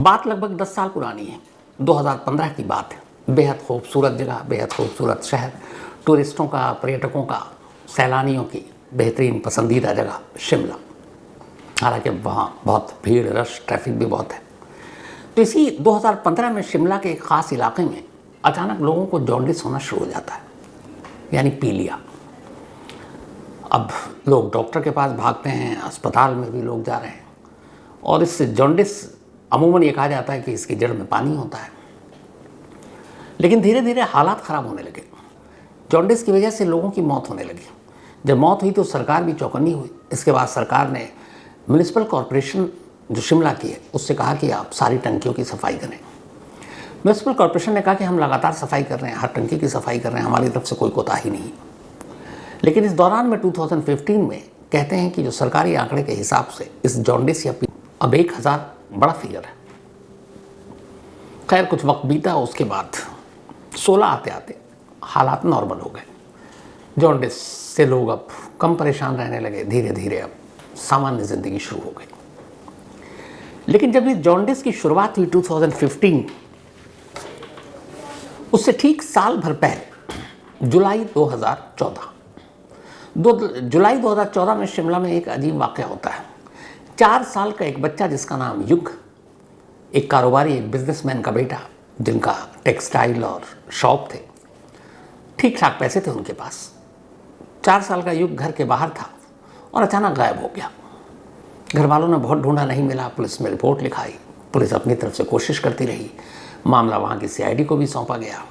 बात लगभग 10 साल पुरानी है। 2015 की बात है। बेहद खूबसूरत जगह, बेहद खूबसूरत शहर, टूरिस्टों का, पर्यटकों का, सैलानियों की बेहतरीन पसंदीदा जगह शिमला। हालांकि वहाँ बहुत भीड़, रश, ट्रैफिक भी बहुत है। तो इसी 2015 में शिमला के एक ख़ास इलाके में अचानक लोगों को जॉन्डिस होना शुरू हो जाता है, यानी पीलिया। अब लोग डॉक्टर के पास भागते हैं, अस्पताल में भी लोग जा रहे हैं, और इस जॉन्डिस अमूमन ये कहा जाता है कि इसकी जड़ में पानी होता है। लेकिन धीरे धीरे हालात ख़राब होने लगे। जॉन्डिस की वजह से लोगों की मौत होने लगी। जब मौत हुई तो सरकार भी चौकन्नी हुई। इसके बाद सरकार ने म्यूनिसिपल कॉरपोरेशन जो शिमला की है उससे कहा कि आप सारी टंकियों की सफाई करें। म्यूनिसिपल कॉरपोरेशन ने कहा कि हम लगातार सफाई कर रहे हैं, हर टंकी की सफाई कर रहे हैं, हमारी तरफ से कोई कोताही नहीं। लेकिन इस दौरान में 2015 में कहते हैं कि जो सरकारी आंकड़े के हिसाब से इस जॉन्डिस या अब 1000 बड़ा फिगर है। खैर कुछ वक्त बीता, उसके बाद 16 आते आते हालात नॉर्मल हो गए। जॉन्डिस से लोग अब कम परेशान रहने लगे। धीरे धीरे अब सामान्य ज़िंदगी शुरू हो गई। लेकिन जब इस जॉन्डिस की शुरुआत हुई 2015, उससे ठीक साल भर पहले जुलाई 2014 में शिमला में एक अजीब वाक़या होता है। 4 साल का एक बच्चा जिसका नाम युग, एक कारोबारी, एक बिजनेसमैन का बेटा, जिनका टेक्सटाइल और शॉप थे, ठीक ठाक पैसे थे उनके पास। 4 साल का युग घर के बाहर था और अचानक गायब हो गया। घर वालों ने बहुत ढूंढा, नहीं मिला। पुलिस में रिपोर्ट लिखाई। पुलिस अपनी तरफ से कोशिश करती रही। मामला वहाँ की CID को भी सौंपा गया।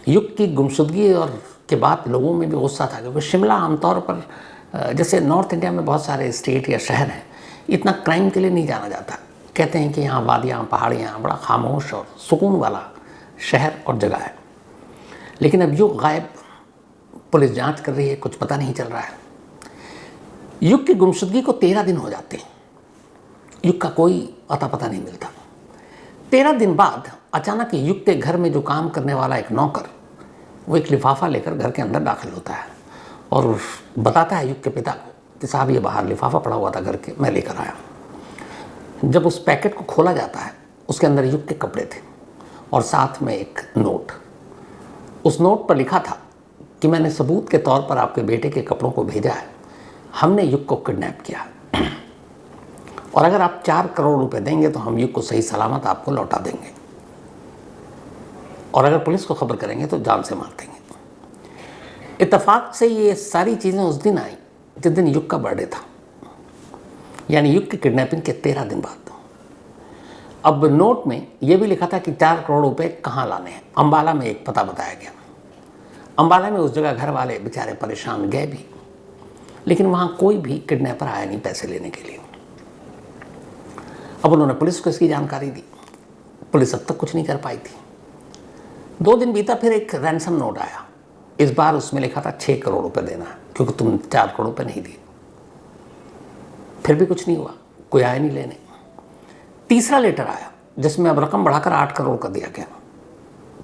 युग की गुमशुदगी और के बाद लोगों में भी गुस्सा था, क्योंकि शिमला आमतौर पर जैसे नॉर्थ इंडिया में बहुत सारे स्टेट या शहर हैं, इतना क्राइम के लिए नहीं जाना जाता। कहते हैं कि यहाँ वादियाँ, पहाड़ियाँ, बड़ा खामोश और सुकून वाला शहर और जगह है। लेकिन अब युग गायब, पुलिस जांच कर रही है, कुछ पता नहीं चल रहा है। युग की गुमशुदगी को 13 दिन हो जाते हैं। युग का कोई अता पता नहीं मिलता। 13 दिन बाद अचानक युग के घर में जो काम करने वाला एक नौकर, वो एक लिफाफा लेकर घर के अंदर दाखिल होता है और बताता है युग के पिता को कि साहब ये बाहर लिफाफा पड़ा हुआ था घर के, मैं लेकर आया। जब उस पैकेट को खोला जाता है, उसके अंदर युग के कपड़े थे और साथ में एक नोट। उस नोट पर लिखा था कि मैंने सबूत के तौर पर आपके बेटे के कपड़ों को भेजा है, हमने युग को किडनैप किया, और अगर आप 4 करोड़ रुपए देंगे तो हम युग को सही सलामत आपको लौटा देंगे, और अगर पुलिस को खबर करेंगे तो जान से मार देंगे। इत्तेफाक से ये सारी चीज़ें उस दिन आई जिस दिन युग का बर्थडे था, यानी युग की किडनैपिंग के 13 दिन बाद। अब नोट में यह भी लिखा था कि 4 करोड़ रुपए कहाँ लाने हैं। अम्बाला में एक पता बताया गया। अम्बाला में उस जगह घर वाले बेचारे परेशान गए भी, लेकिन वहाँ कोई भी किडनैपर आया नहीं पैसे लेने के लिए। अब उन्होंने पुलिस को इसकी जानकारी दी। पुलिस अब तक कुछ नहीं कर पाई थी। 2 दिन बीता, फिर एक रैंसम नोट आया। इस बार उसमें लिखा था 6 करोड़ रुपए देना है, क्योंकि तुम 4 करोड़ रुपए नहीं दिए। फिर भी कुछ नहीं हुआ, कोई आया नहीं लेने। तीसरा लेटर आया जिसमें अब रकम बढ़ाकर 8 करोड़ कर दिया गया।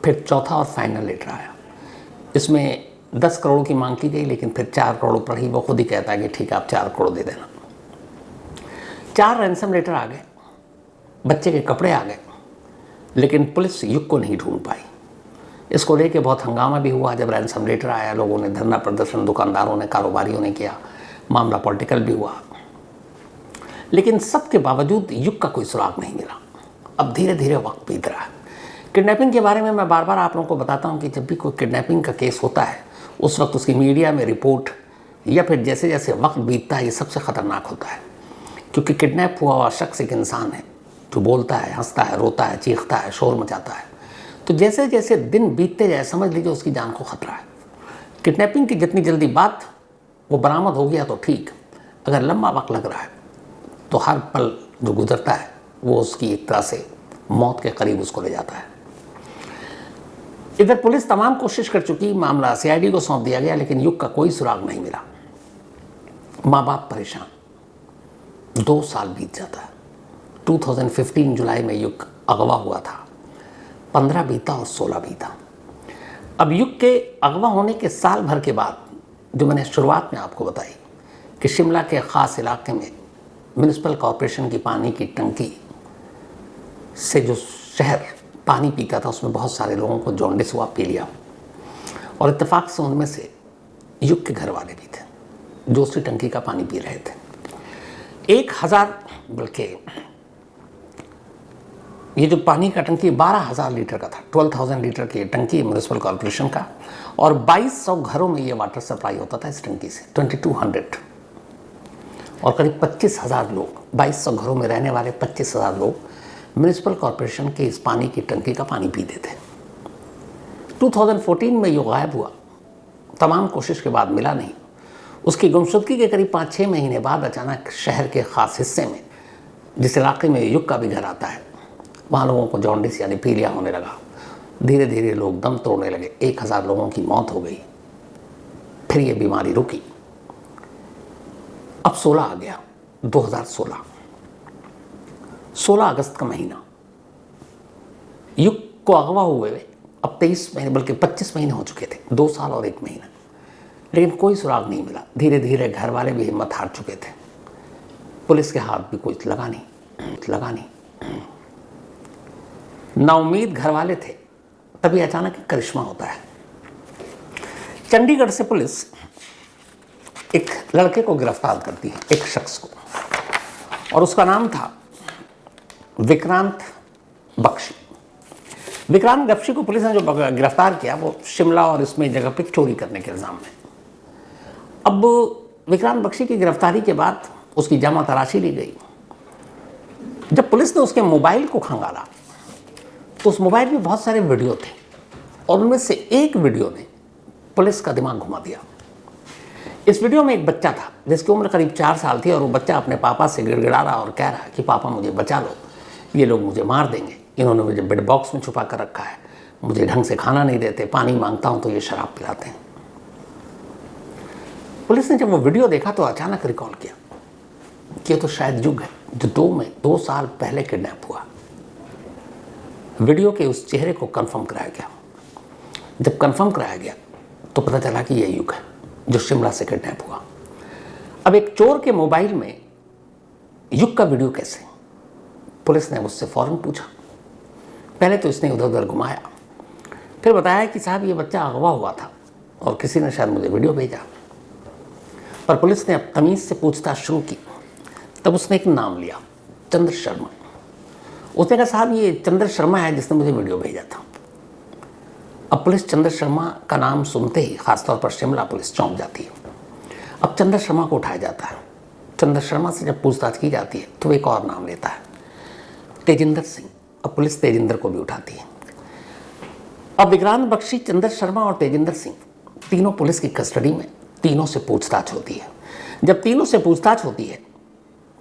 फिर चौथा और फाइनल लेटर आया, इसमें 10 करोड़ की मांग की गई, लेकिन फिर 4 करोड़ पर ही वो खुद ही कहता है कि ठीक है आप 4 करोड़ दे देना। 4 रैंसम लेटर आ गए, बच्चे के कपड़े आ गए, लेकिन पुलिस युग को नहीं ढूंढ पाई। इसको लेके बहुत हंगामा भी हुआ। जब रैंसम लेटर आया, लोगों ने धरना प्रदर्शन, दुकानदारों ने, कारोबारियों ने किया, मामला पॉलिटिकल भी हुआ, लेकिन सबके बावजूद युग का कोई सुराग नहीं मिला। अब धीरे धीरे वक्त बीत रहा है। किडनैपिंग के बारे में मैं बार बार आप लोगों को बताता हूँ कि जब भी कोई किडनैपिंग का केस होता है, उस वक्त उसकी मीडिया में रिपोर्ट या फिर जैसे जैसे वक्त बीतता है, ये सबसे ख़तरनाक होता है, क्योंकि किडनैप हुआ शख्स एक इंसान है जो बोलता है, हंसता है, रोता है, चीखता है, शोर मचाता है। तो जैसे जैसे दिन बीतते जाए, समझ लीजिए उसकी जान को खतरा है। किडनैपिंग की जितनी जल्दी बात वो बरामद हो गया तो ठीक, अगर लंबा वक्त लग रहा है तो हर पल जो गुजरता है वो उसकी एक तरह से मौत के करीब उसको ले जाता है। इधर पुलिस तमाम कोशिश कर चुकी, मामला CID को सौंप दिया गया, लेकिन युग का कोई सुराग नहीं मिला। माँ बाप परेशान। 2 साल बीत जाता है। 2015 जुलाई में युग अगवा हुआ था। 15 बीता और 16 बीता। अब युग के अगवा होने के साल भर के बाद, जो मैंने शुरुआत में आपको बताई कि शिमला के ख़ास इलाके में म्यूनिसिपल कॉरपोरेशन की पानी की टंकी से जो शहर पानी पीता था उसमें बहुत सारे लोगों को जॉन्डिस हुआ, पीलिया, और इत्तेफाक से उनमें से युग के घर वाले भी थे जो उसी टंकी का पानी पी रहे थे। 1000 बल्कि ये जो पानी का टंकी 12,000 लीटर का था, 12,000 लीटर की टंकी म्यूनिसिपल कॉर्पोरेशन का, और 2200 घरों में ये वाटर सप्लाई होता था इस टंकी से, 2200, और करीब 25,000 लोग, 2200 घरों में रहने वाले 25,000 लोग म्यूनिसिपल कॉर्पोरेशन के इस पानी की टंकी का पानी पीते थे। 2014 में ये गायब हुआ, तमाम कोशिश के बाद मिला नहीं। उसकी गुमशुदगी के करीब 5-6 महीने बाद अचानक शहर के ख़ास हिस्से में, जिस इलाके में युग का भी घर आता है, वहाँ लोगों को जॉन्डिस यानी पीलिया होने लगा। धीरे धीरे लोग दम तोड़ने लगे, 1000 लोगों की मौत हो गई। फिर ये बीमारी रुकी। अब 16 आ गया, 2016, 16 अगस्त का महीना। युग को अगवा हुए अब 23 महीने बल्कि 25 महीने हो चुके थे, 2 साल और 1 महीना, लेकिन कोई सुराग नहीं मिला। धीरे धीरे घर वाले भी हिम्मत हार चुके थे, पुलिस के हाथ भी कुछ लगा नहीं। नाउम्मीद घर वाले थे, तभी अचानक एक करिश्मा होता है। चंडीगढ़ से पुलिस एक लड़के को गिरफ्तार करती है, एक शख्स को, और उसका नाम था विक्रांत बख्शी। विक्रांत बख्शी को पुलिस ने जो गिरफ्तार किया वो शिमला और इसमें जगह पर चोरी करने के इल्ज़ाम में। अब विक्रांत बख्शी की गिरफ्तारी के बाद उसकी जमा तलाशी ली गई। जब पुलिस ने उसके मोबाइल को खंगाला तो उस मोबाइल में बहुत सारे वीडियो थे, और उनमें से एक वीडियो ने पुलिस का दिमाग घुमा दिया। इस वीडियो में एक बच्चा था जिसकी उम्र करीब 4 साल थी, और वो बच्चा अपने पापा से गिड़गिड़ा रहा और कह रहा कि पापा मुझे बचा लो, ये लोग मुझे मार देंगे, इन्होंने मुझे बेड बॉक्स में छुपा कर रखा है, मुझे ढंग से खाना नहीं देते, पानी मांगता हूँ तो ये शराब पिलाते हैं। पुलिस ने जब वो वीडियो देखा तो अचानक रिकॉल किया कि ये तो शायद युग है जो 2 साल पहले किडनैप हुआ। वीडियो के उस चेहरे को कंफर्म कराया गया। जब कंफर्म कराया गया तो पता चला कि यह युग है जो शिमला से किडनैप हुआ। अब एक चोर के मोबाइल में युग का वीडियो कैसे? पुलिस ने मुझसे फौरन पूछा। पहले तो इसने उधर उधर घुमाया, फिर बताया कि साहब ये बच्चा अगवा हुआ था और किसी ने शायद मुझे वीडियो भेजा। पर पुलिस ने अब तमीज़ से पूछताछ शुरू की। तब उसने एक नाम लिया, चंद्र शर्मा। उसने कहा साहब ये चंद्र शर्मा है जिसने मुझे वीडियो भेजा था। अब पुलिस चंद्र शर्मा का नाम सुनते ही खासतौर पर शिमला पुलिस चौंक जाती है। अब चंद्र शर्मा को उठाया जाता है। चंद्र शर्मा से जब पूछताछ की जाती है तो एक और नाम लेता है, तेजिंदर सिंह। अब पुलिस तेजिंदर को भी उठाती है। अब विक्रांत बख्शी, चंद्र शर्मा और तेजिंदर सिंह तीनों पुलिस की कस्टडी में, तीनों से पूछताछ होती है। जब तीनों से पूछताछ होती है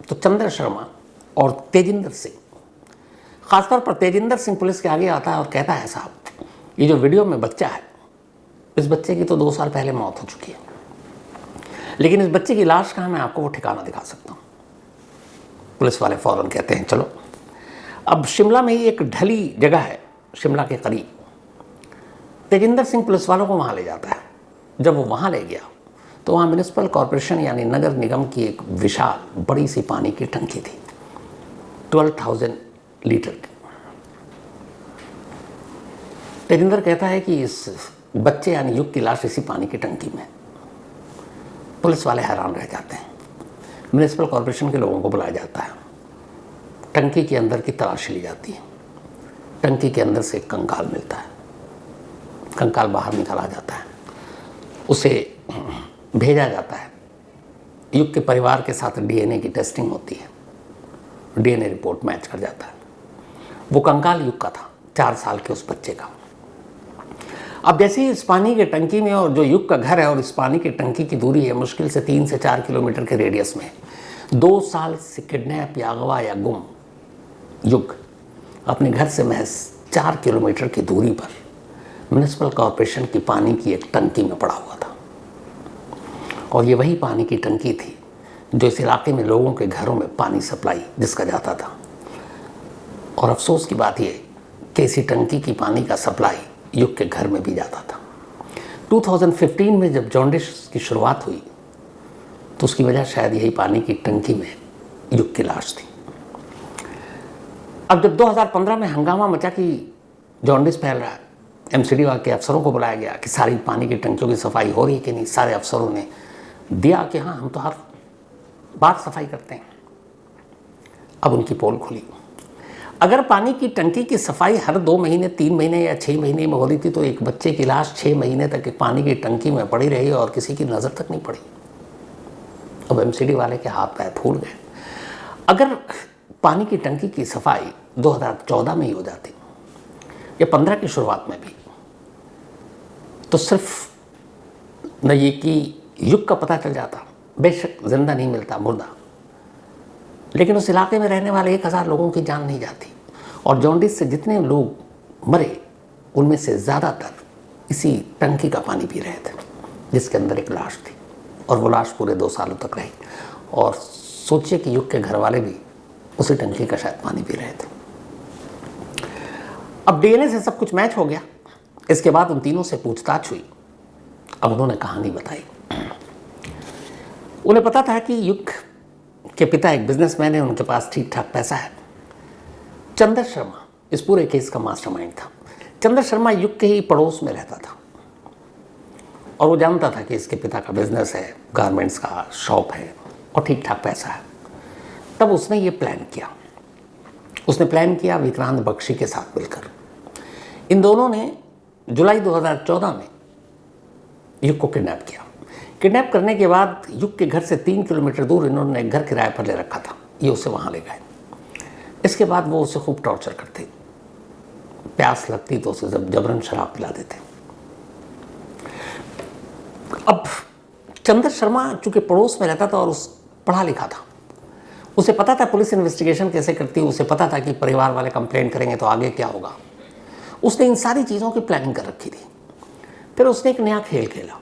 तो चंद्र शर्मा और तेजिंदर सिंह, खासतौर पर तेजिंदर सिंह पुलिस के आगे आता है और कहता है साहब ये जो वीडियो में बच्चा है, इस बच्चे की तो 2 साल पहले मौत हो चुकी है, लेकिन इस बच्चे की लाश कहाँ, मैं आपको वो ठिकाना दिखा सकता हूँ। पुलिस वाले फौरन कहते हैं चलो। अब शिमला में ही एक ढली जगह है शिमला के करीब। तेजिंदर सिंह पुलिस वालों को वहाँ ले जाता है। जब वो वहाँ ले गया तो वहाँ म्यूनिसिपल कॉर्पोरेशन यानी नगर निगम की एक विशाल बड़ी सी पानी की टंकी थी, 12,000 लीटर की। तेजिंदर कहता है कि इस बच्चे यानी युग की लाश इसी पानी की टंकी में। पुलिस वाले हैरान रह जाते हैं। म्यूनिसिपल कॉर्पोरेशन के लोगों को बुलाया जाता है। टंकी के अंदर की तलाशी ली जाती है। टंकी के अंदर से एक कंकाल मिलता है। कंकाल बाहर निकाला जाता है, उसे भेजा जाता है। युग के परिवार के साथ डीएनए की टेस्टिंग होती है। डीएनए रिपोर्ट मैच कर जाता है। वो कंकाल युग का था, 4 साल के उस बच्चे का। अब जैसे ही इस पानी के टंकी में, और जो युग का घर है और इस पानी की टंकी की दूरी है मुश्किल से 3 से 4 किलोमीटर के रेडियस में, 2 साल से किडनैप या अगवा या गुम युग अपने घर से महज 4 किलोमीटर की दूरी पर म्यूनिसिपल कॉर्पोरेशन की पानी की एक टंकी में पड़ा हुआ था। और ये वही पानी की टंकी थी जो इस इलाके में लोगों के घरों में पानी सप्लाई जिसका जाता था। और अफसोस की बात यह कि इसी टंकी की पानी का सप्लाई युग के घर में भी जाता था। 2015 में जब जॉन्डिस की शुरुआत हुई तो उसकी वजह शायद यही पानी की टंकी में युग की लाश थी। अब जब 2015 में हंगामा मचा कि जॉन्डिस फैल रहा है, एमसीडी के अफसरों को बुलाया गया कि सारी पानी की टंकियों की सफाई हो रही है कि नहीं। सारे अफसरों ने दिया कि हाँ हम तो हर बार सफाई करते हैं। अब उनकी पोल खुली। अगर पानी की टंकी की सफाई हर 2 महीने 3 महीने या 6 महीने में हो रही थी तो एक बच्चे की लाश 6 महीने तक एक पानी की टंकी में पड़ी रही और किसी की नज़र तक नहीं पड़ी। अब एमसीडी वाले के हाथ पैर फूल गए। अगर पानी की टंकी की सफाई 2014 में ही हो जाती या 15 की शुरुआत में भी, तो सिर्फ न ये कि युग का पता चल जाता, बेशक जिंदा नहीं मिलता, मुर्दा, लेकिन उस इलाके में रहने वाले 1000 लोगों की जान नहीं जाती। और जॉन्डिस से जितने लोग मरे उनमें से ज़्यादातर इसी टंकी का पानी पी रहे थे जिसके अंदर एक लाश थी, और वो लाश पूरे 2 सालों तक रही। और सोचिए कि युग के घर वाले भी उसी टंकी का शायद पानी पी रहे थे। अब डीएनए से सब कुछ मैच हो गया। इसके बाद उन तीनों से पूछताछ हुई। अब उन्होंने कहानी बताई। उन्हें पता था कि युग के पिता एक बिजनेसमैन है, उनके पास ठीक ठाक पैसा है। चंद्र शर्मा इस पूरे केस का मास्टरमाइंड था। चंद्र शर्मा युग के ही पड़ोस में रहता था और वो जानता था कि इसके पिता का बिजनेस है, गारमेंट्स का शॉप है और ठीक ठाक पैसा है। तब उसने ये प्लान किया। उसने प्लान किया विक्रांत बख्शी के साथ मिलकर। इन दोनों ने जुलाई 2014 में युग को किडनैप किया। किडनैप करने के बाद युग के घर से 3 किलोमीटर दूर इन्होंने एक घर किराए पर ले रखा था। ये उसे वहाँ ले गए। इसके बाद वो उसे खूब टॉर्चर करते, प्यास लगती तो उसे जबरन शराब पिला देते। अब चंद्र शर्मा चूंकि पड़ोस में रहता था और उस पढ़ा लिखा था, उसे पता था पुलिस इन्वेस्टिगेशन कैसे करती है, उसे पता था कि परिवार वाले कंप्लेन करेंगे तो आगे क्या होगा। उसने इन सारी चीज़ों की प्लानिंग कर रखी थी। फिर उसने एक नया खेल खेला।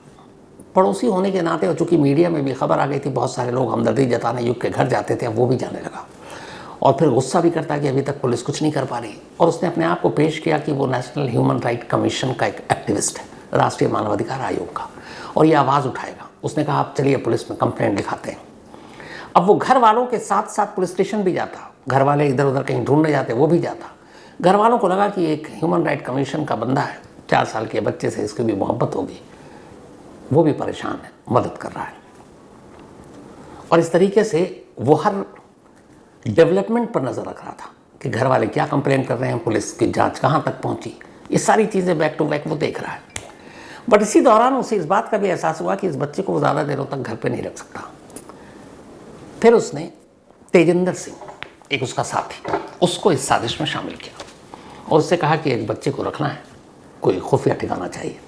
पड़ोसी होने के नाते, और चूंकि मीडिया में भी खबर आ गई थी, बहुत सारे लोग हमदर्दी जताने युग के घर जाते थे, अब वो भी जाने लगा। और फिर गुस्सा भी करता कि अभी तक पुलिस कुछ नहीं कर पा रही। और उसने अपने आप को पेश किया कि वो नेशनल ह्यूमन राइट कमीशन का एक एक्टिविस्ट है, राष्ट्रीय मानवाधिकार आयोग का, और ये आवाज़ उठाएगा। उसने कहा आप चलिए पुलिस में कंप्लेंट लिखाते हैं। अब वो घर वालों के साथ साथ पुलिस स्टेशन भी जाता। घर वाले इधर उधर कहीं ढूंढने जाते, वो भी जाता। घर वालों को लगा कि एक ह्यूमन राइट कमीशन का बंदा है, 4 साल के बच्चे से इसकी भी मोहब्बत होगी, वो भी परेशान है, मदद कर रहा है। और इस तरीके से वो हर डेवलपमेंट पर नज़र रख रहा था कि घर वाले क्या कंप्लेन कर रहे हैं, पुलिस की जांच कहाँ तक पहुँची, ये सारी चीज़ें बैक टू बैक वो देख रहा है। बट इसी दौरान उसे इस बात का भी एहसास हुआ कि इस बच्चे को वो ज़्यादा देरों तक घर पे नहीं रख सकता। फिर उसने तेजिंदर सिंह, एक उसका साथी, उसको इस साजिश में शामिल किया और उससे कहा कि एक बच्चे को रखना है, कोई खुफिया ठिकाना चाहिए।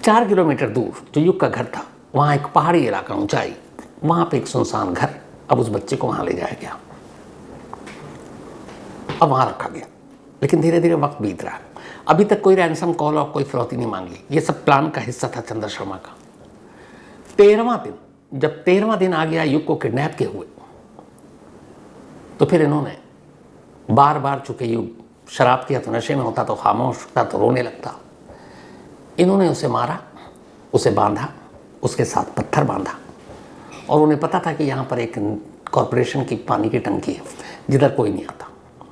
4 किलोमीटर दूर जो युग का घर था, वहाँ एक पहाड़ी इलाका, ऊंचाई, वहाँ पे एक सुनसान घर। अब उस बच्चे को वहाँ ले जाया गया, अब वहाँ रखा गया। लेकिन धीरे धीरे वक्त बीत रहा है। अभी तक कोई रैंसम कॉल और कोई फिरौती नहीं मांगी। ये सब प्लान का हिस्सा था चंद्र शर्मा का। 13वां दिन, जब 13वां दिन आ गया युग को किडनैप के हुए, तो फिर इन्होंने बार बार, चूंकि युग शराब किया तो नशे में होता, तो खामोश था, तो रोने लगता, इन्होंने उसे मारा, उसे बांधा, उसके साथ पत्थर बांधा। और उन्हें पता था कि यहाँ पर एक कॉरपोरेशन की पानी की टंकी है जिधर कोई नहीं आता,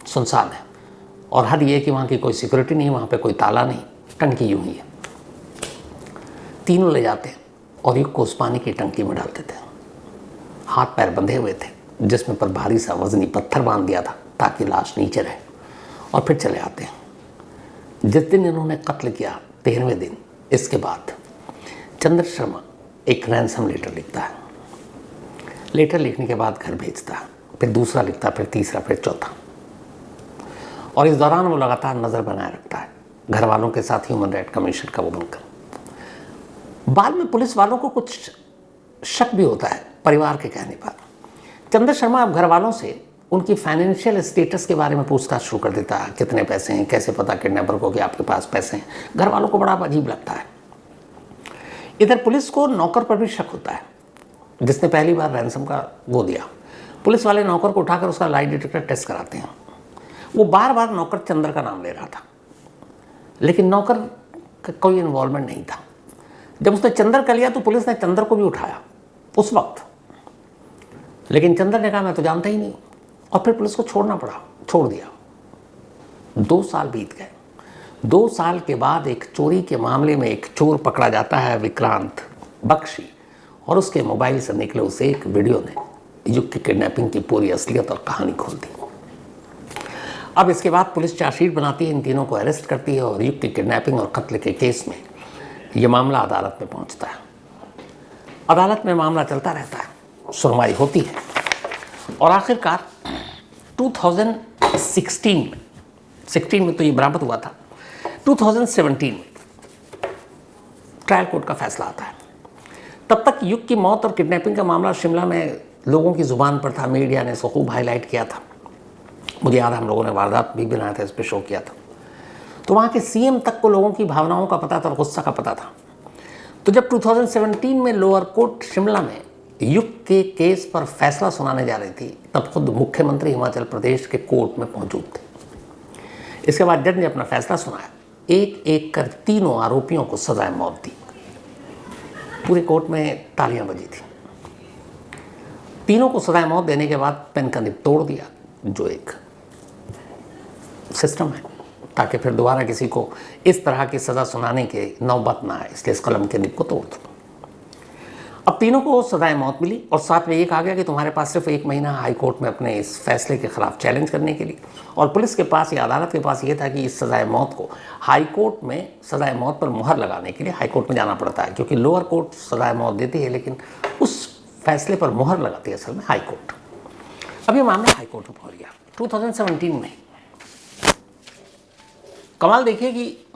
सुनसान है, और हद ये कि वहाँ की कोई सिक्योरिटी नहीं, वहाँ पे कोई ताला नहीं, टंकी यूं ही है। तीनों ले जाते और युग को उस पानी की टंकी में डालते थे। हाथ पैर बंधे हुए थे, जिसमें पर भारी सा वजनी पत्थर बांध दिया था ताकि लाश नीचे रहे, और फिर चले आते हैं। जिस दिन इन्होंने कत्ल किया, 13वें दिन, इसके बाद चंद्र शर्मा एक रैंसम लेटर लिखता है। लेटर लिखने के बाद घर भेजता है, फिर दूसरा लिखता है, फिर तीसरा, फिर चौथा। और इस दौरान वो लगातार नज़र बनाए रखता है घर वालों के साथ ह्यूमन राइट कमीशन का वो बनकर। बाद में पुलिस वालों को कुछ शक भी होता है परिवार के कहने पर। चंद्र शर्मा अब घर वालों से उनकी फाइनेंशियल स्टेटस के बारे में पूछताछ शुरू कर देता है। कितने पैसे हैं, कैसे पता किडनैपर को कि आपके पास पैसे हैं। घर वालों को बड़ा अजीब लगता है। इधर पुलिस को नौकर पर भी शक होता है, जिसने पहली बार रैंसम का वो दिया। पुलिस वाले नौकर को उठाकर उसका लाई डिटेक्टर टेस्ट कराते हैं। वो बार बार नौकर चंद्र का नाम ले रहा था, लेकिन नौकर का कोई इन्वॉल्वमेंट नहीं था। जब उसने चंद्र का लिया तो पुलिस ने चंद्र को भी उठाया उस वक्त, लेकिन चंद्र ने कहा मैं तो जानता ही नहीं, और फिर पुलिस को छोड़ना पड़ा। छोड़ दिया। 2 साल बीत गए। 2 साल के बाद एक चोरी के मामले में एक चोर पकड़ा जाता है, विक्रांत बख्शी, और उसके मोबाइल से निकले उसे एक वीडियो ने युग की किडनैपिंग की पूरी असलियत और कहानी खोल दी। अब इसके बाद पुलिस चार्जशीट बनाती है, इन तीनों को अरेस्ट करती है और युग की किडनैपिंग और कत्ल के केस में यह मामला अदालत में पहुंचता है। अदालत में मामला चलता रहता है, सुनवाई होती है और आखिरकार 2016 में तो ये बरामद हुआ था, 2017 में ट्रायल कोर्ट का फैसला आता है। तब तक युग की मौत और किडनैपिंग का मामला शिमला में लोगों की जुबान पर था, मीडिया ने इसको खूब हाईलाइट किया था। मुझे याद है हम लोगों ने वारदात भी बनाया था, इस पर शो किया था। तो वहाँ के सीएम तक को लोगों की भावनाओं का पता था और गुस्सा का पता था। तो जब 2017 में लोअर कोर्ट शिमला में युग के केस पर फैसला सुनाने जा रही थी, तब खुद मुख्यमंत्री हिमाचल प्रदेश के कोर्ट में मौजूद थे। इसके बाद जज ने अपना फैसला सुनाया, एक एक कर तीनों आरोपियों को सजाए मौत दी। पूरे कोर्ट में तालियां बजी थी। तीनों को सजाए मौत देने के बाद पेन का निब तोड़ दिया, जो एक सिस्टम है, ताकि फिर दोबारा किसी को इस तरह की सज़ा सुनाने के नौबत ना आए, इसलिए इस कलम के निब को तोड़ दो। अब तीनों को सजाए मौत मिली और साथ में ये कहा गया कि तुम्हारे पास सिर्फ 1 महीना हाई कोर्ट में अपने इस फैसले के खिलाफ चैलेंज करने के लिए। और पुलिस के पास या अदालत के पास ये था कि इस सजाए मौत को हाई कोर्ट में सजाए मौत पर मुहर लगाने के लिए हाई कोर्ट में जाना पड़ता है, क्योंकि लोअर कोर्ट सजाए मौत देती है लेकिन उस फैसले पर मुहर लगाती है असल में हाई कोर्ट। अब ये मामला हाई कोर्ट में पहुंच गया 2017 में। कमाल देखिए कि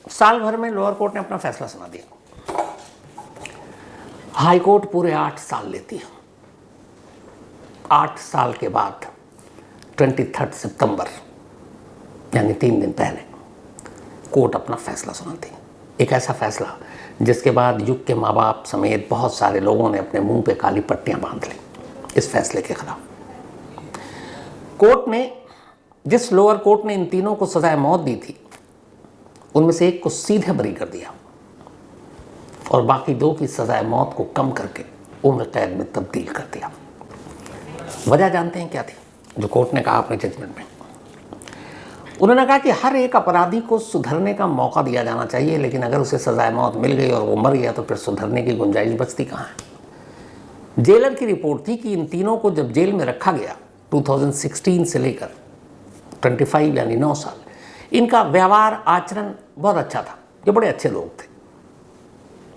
साल भर में लोअर कोर्ट ने अपना फैसला सुना दिया, हाई कोर्ट पूरे 8 साल लेती है। 8 साल के बाद 23 सितंबर यानी 3 दिन पहले कोर्ट अपना फैसला सुनाती है। एक ऐसा फैसला जिसके बाद युग के माँ बाप समेत बहुत सारे लोगों ने अपने मुंह पे काली पट्टियां बांध ली इस फैसले के खिलाफ। कोर्ट ने, जिस लोअर कोर्ट ने इन तीनों को सजाए मौत दी थी, उनमें से एक को सीधे बरी कर दिया और बाकी 2 की सजाए मौत को कम करके उम्र कैद में तब्दील कर दिया। वजह जानते हैं क्या थी जो कोर्ट ने कहा अपने जजमेंट में? उन्होंने कहा कि हर एक अपराधी को सुधरने का मौका दिया जाना चाहिए, लेकिन अगर उसे सजाए मौत मिल गई और वो मर गया तो फिर सुधरने की गुंजाइश बचती कहाँ है। जेलर की रिपोर्ट थी कि इन तीनों को जब जेल में रखा गया 2016 से लेकर 25 यानी 9 साल, इनका व्यवहार आचरण बहुत अच्छा था। ये बड़े अच्छे लोग थे,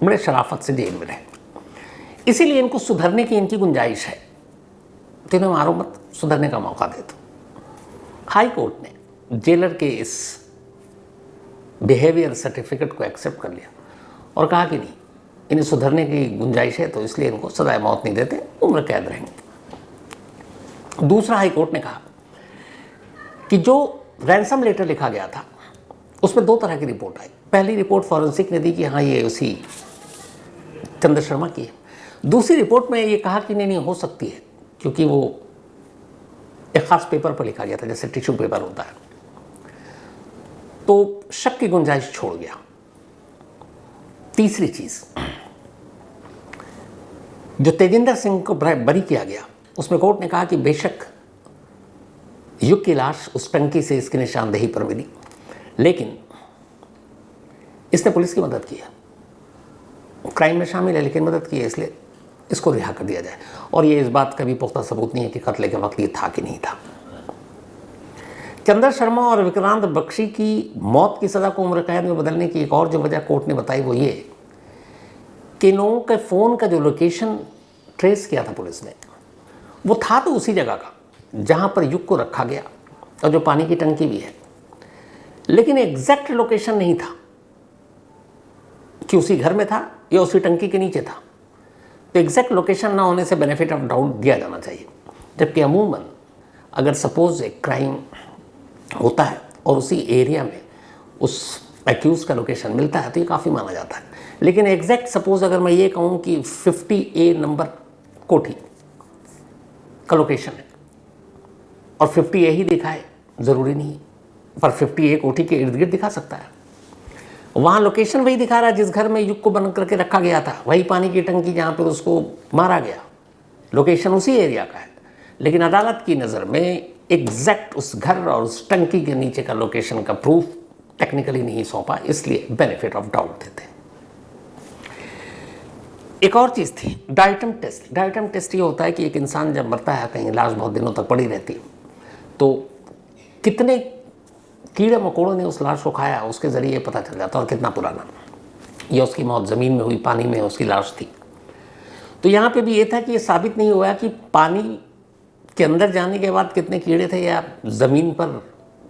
बड़े शराफत से जेल में रहे, इसीलिए इनको सुधरने की इनकी गुंजाइश है, तो इन्हें मारो मत, सुधरने का मौका दे दो। हाई कोर्ट ने जेलर के इस बिहेवियर सर्टिफिकेट को एक्सेप्ट कर लिया और कहा कि नहीं, इन्हें सुधरने की गुंजाइश है, तो इसलिए इनको सजाए मौत नहीं देते, उम्र कैद रहेंगे। दूसरा, हाई कोर्ट ने कहा कि जो रैंसम लेटर लिखा गया था उसमें 2 तरह की रिपोर्ट आई। पहली रिपोर्ट फॉरेंसिक ने दी कि हाँ ये उसी चंद्र शर्मा की है। दूसरी रिपोर्ट में ये कहा कि नहीं हो सकती है, क्योंकि वो एक खास पेपर पर लिखा गया था, जैसे टिश्यू पेपर होता है, तो शक की गुंजाइश छोड़ गया। तीसरी चीज, जो तेजिंदर सिंह को बरी किया गया, उसमें कोर्ट ने कहा कि बेशक युग की लाश उस टंकी से इसकी निशानदेही पर मिली, लेकिन इसने पुलिस की मदद की है, क्राइम में शामिल है लेकिन मदद की है, इसलिए इसको रिहा कर दिया जाए। और ये इस बात का भी पुख्ता सबूत नहीं है कि कत्ल के वक्त ये था कि नहीं था। चंद्र शर्मा और विक्रांत बख्शी की मौत की सज़ा को उम्र कैद में बदलने की एक और जो वजह कोर्ट ने बताई वो ये कि इन लोगों के फ़ोन का जो लोकेशन ट्रेस किया था पुलिस ने, वो था तो उसी जगह का जहाँ पर युग को रखा गया और जो पानी की टंकी भी है, लेकिन एग्जैक्ट लोकेशन नहीं था कि उसी घर में था या उसी टंकी के नीचे था। तो एग्जैक्ट लोकेशन ना होने से बेनिफिट ऑफ डाउट दिया जाना चाहिए, जबकि अमूमन अगर सपोज एक क्राइम होता है और उसी एरिया में उस एक्यूज़ का लोकेशन मिलता है तो ये काफ़ी माना जाता है। लेकिन एग्जैक्ट सपोज अगर मैं ये कहूँ कि 50A नंबर कोठी का लोकेशन है और 50A ही दिखाए, ज़रूरी नहीं, पर 50A कोठी के इर्द गिर्द दिखा सकता है। वहाँ लोकेशन वही दिखा रहा है जिस घर में युग को बंद करके रखा गया था, वही पानी की टंकी जहाँ पर उसको मारा गया, लोकेशन उसी एरिया का है। लेकिन अदालत की नज़र में एग्जैक्ट उस घर और उस टंकी के नीचे का लोकेशन का प्रूफ टेक्निकली नहीं सौंपा, इसलिए बेनिफिट ऑफ डाउट देते हैं। एक और चीज़ थी डाइटम टेस्ट। डाइटम टेस्ट ये होता है कि एक इंसान जब मरता है, कहीं लाश बहुत दिनों तक पड़ी रहती है, तो कितने कीड़े मकोड़ों ने उस लाश को खाया उसके ज़रिए पता चल जाता और कितना पुराना। ये उसकी मौत ज़मीन में हुई, पानी में उसकी लाश थी। तो यहाँ पे भी ये था कि ये साबित नहीं हुआ कि पानी के अंदर जाने के बाद कितने कीड़े थे या ज़मीन पर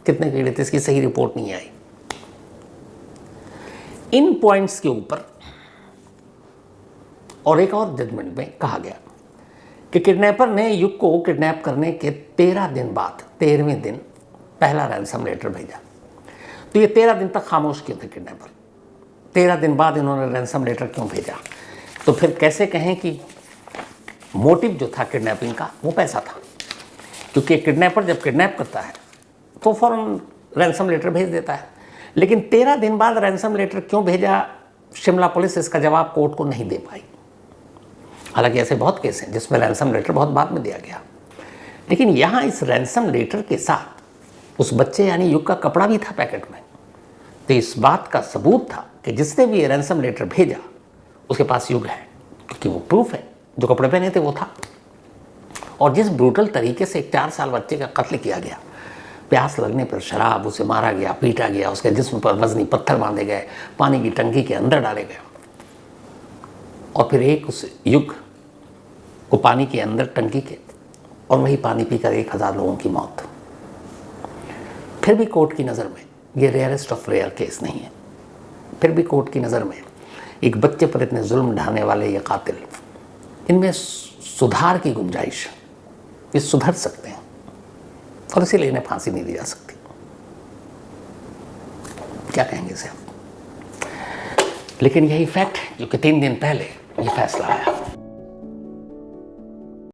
कितने कीड़े थे, इसकी सही रिपोर्ट नहीं आई। इन पॉइंट्स के ऊपर और एक और जजमेंट में कहा गया कि किडनैपर ने युग को किडनैप करने के 13 दिन बाद 13वें दिन पहला रैंसम लेटर भेजा। तो ये 13 दिन तक खामोश क्यों थे किडनैपर? 13 दिन बाद इन्होंने रैंसम लेटर क्यों भेजा? तो फिर कैसे कहें कि मोटिव जो था किडनैपिंग का वो पैसा था, क्योंकि किडनैपर जब किडनैप करता है तो फौरन रैंसम लेटर भेज देता है। लेकिन 13 दिन बाद रैंसम लेटर क्यों भेजा, शिमला पुलिस इसका जवाब कोर्ट को नहीं दे पाई। हालांकि ऐसे बहुत केस हैं जिसमें रैंसम लेटर बहुत बाद में दिया गया, लेकिन यहाँ इस रैंसम लेटर के साथ उस बच्चे यानी युग का कपड़ा भी था पैकेट में। तो इस बात का सबूत था कि जिसने भी ये रैंसम लेटर भेजा उसके पास युग है, क्योंकि वो प्रूफ है, जो कपड़े पहने थे वो था। और जिस ब्रूटल तरीके से एक 4 साल बच्चे का कत्ल किया गया, प्यास लगने पर शराब, उसे मारा गया, पीटा गया, उसके जिस्म पर वजनी पत्थर बांधे गए, पानी की टंकी के अंदर डाले गए, और फिर एक उस युग को पानी के अंदर टंकी के, और वही पानी पीकर 1000 लोगों की मौत। फिर भी कोर्ट की नज़र में ये रेयरेस्ट ऑफ रेयर केस नहीं है। फिर भी कोर्ट की नज़र में एक बच्चे पर इतने जुल्म ढाने वाले ये कातिल, इनमें सुधार की गुंजाइश, ये सुधर सकते हैं, और इसीलिए इन्हें फांसी नहीं दी जा सकती। क्या कहेंगे इसे आप? लेकिन यही फैक्ट है, क्योंकि 3 दिन पहले ये फैसला आया।